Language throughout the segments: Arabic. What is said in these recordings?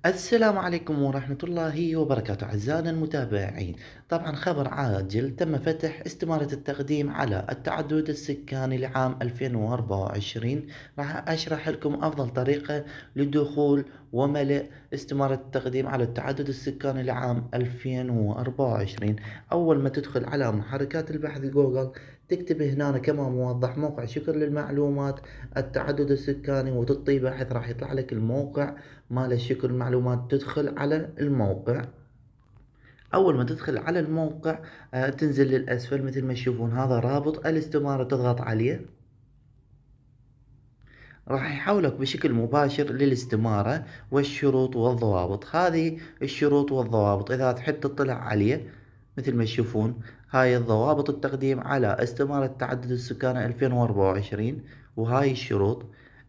السلام عليكم ورحمة الله وبركاته أعزائنا المتابعين. طبعا خبر عاجل، تم فتح استمارة التقديم على التعدد السكاني لعام 2024. راح أشرح لكم أفضل طريقة لدخول وملء استمارة التقديم على التعدد السكاني لعام 2024. أول ما تدخل على محركات البحث جوجل، تكتب هنا كما موضح موقع شكر للمعلومات التعدد السكاني وتطي بحث، راح يطلع لك الموقع مال الشكر المعلومات. تدخل على الموقع. أول ما تدخل على الموقع تنزل للأسفل مثل ما تشوفون، هذا رابط الاستمارة، تضغط عليه راح يحولك بشكل مباشر للاستمارة والشروط والضوابط. هذه الشروط والضوابط إذا تحب تطلع عليه مثل ما تشوفون، هاي الضوابط التقديم على استمارة تعدد السكان 2024، وهاي الشروط.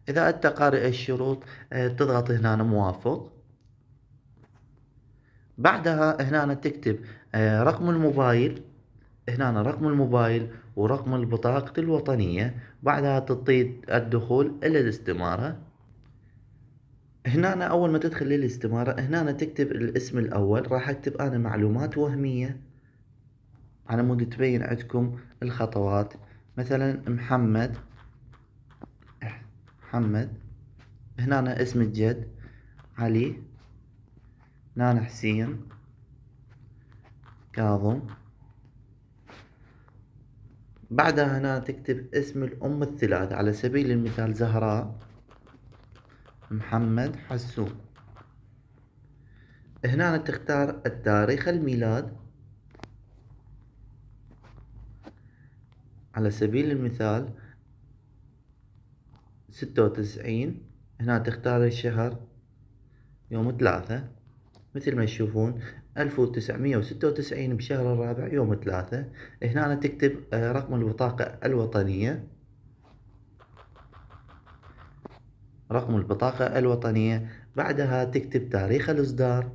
إذا أنت قارئ الشروط تضغط هنا موافق. بعدها هنا تكتب رقم الموبايل، هنا رقم الموبايل ورقم البطاقة الوطنية. بعدها تطيب الدخول إلى الاستمارة. هنا أول ما تدخل للاستمارة هنا تكتب الاسم الأول. راح أكتب أنا معلومات وهمية على مود تبين عندكم الخطوات، مثلا محمد. هنا اسم الجد علي، هنا حسين، كاظم. بعدها هنا تكتب اسم الأم الثلاث، على سبيل المثال زهراء، محمد، حسون. هنا تختار التاريخ الميلاد، على سبيل المثال 96. هنا تختار الشهر يوم 3 مثل ما تشوفون 1996 بشهر الرابع يوم 3. هنا تكتب رقم البطاقة الوطنية، رقم البطاقة الوطنية. بعدها تكتب تاريخ الإصدار،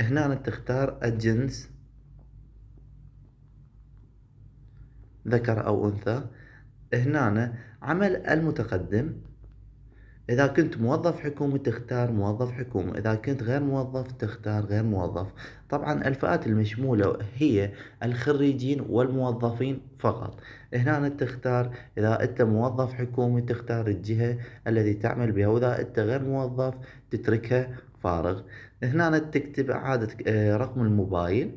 هنا تختار الجنس ذكر أو أنثى. هنا عمل المتقدم، إذا كنت موظف حكومي تختار موظف حكومي، إذا كنت غير موظف تختار غير موظف. طبعا الفئات المشمولة هي الخريجين والموظفين فقط. هنا تختار إذا أنت موظف حكومي تختار الجهة التي تعمل بها، وإذا أنت غير موظف تتركها فارغ. هنا تكتب إعادة رقم الموبايل.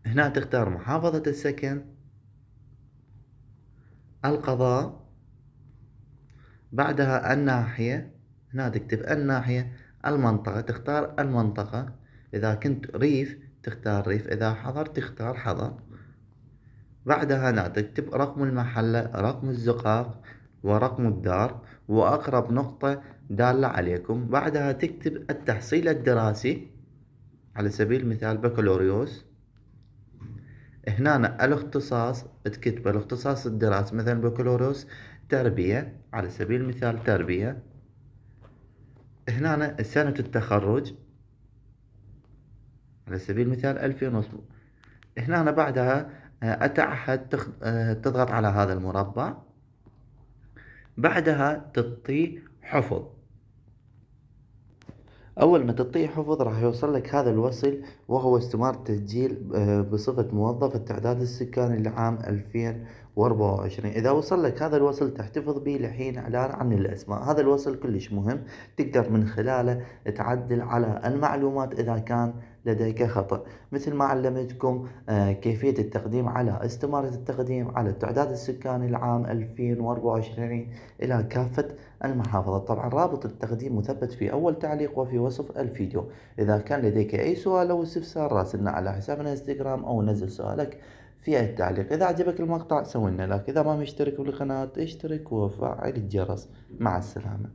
هنا تختار محافظة السكن، القضاء. بعدها الناحية، هنا تكتب الناحية، المنطقة تختار المنطقة، إذا كنت ريف تختار ريف، إذا حضر تختار حضر. بعدها هنا تكتب رقم المحلة، رقم الزقاق، ورقم الدار، وأقرب نقطة دالة عليكم. بعدها تكتب التحصيل الدراسي، على سبيل المثال بكالوريوس. هنا الاختصاص تكتب الاختصاص الدراسي، مثلا بكالوريوس تربية، على سبيل المثال تربية. هنا سنة التخرج، على سبيل المثال 2000. هنا بعدها أتعهد تضغط على هذا المربع. بعدها تعطيه حفظ. أول ما تعطيه حفظ راح يوصل لك هذا الوصل، وهو استمارة تسجيل بصفة موظف التعداد السكاني لعام 2024. إذا وصل لك هذا الوصل تحتفظ به لحين إعلان عن الأسماء. هذا الوصل كلش مهم، تقدر من خلاله تعدل على المعلومات إذا كان لديك خطأ، مثل ما علمتكم كيفية التقديم على استمارة التقديم على التعداد السكاني لعام 2024 إلى كافة المحافظة. طبعا رابط التقديم مثبت في أول تعليق وفي وصف الفيديو. إذا كان لديك أي سؤال أو استفسار راسلنا على حسابنا انستغرام أو نزل سؤالك في التعليق. إذا عجبك المقطع سوي لنا لايك، إذا ما مشترك بالقناة اشترك وفعل الجرس. مع السلامة.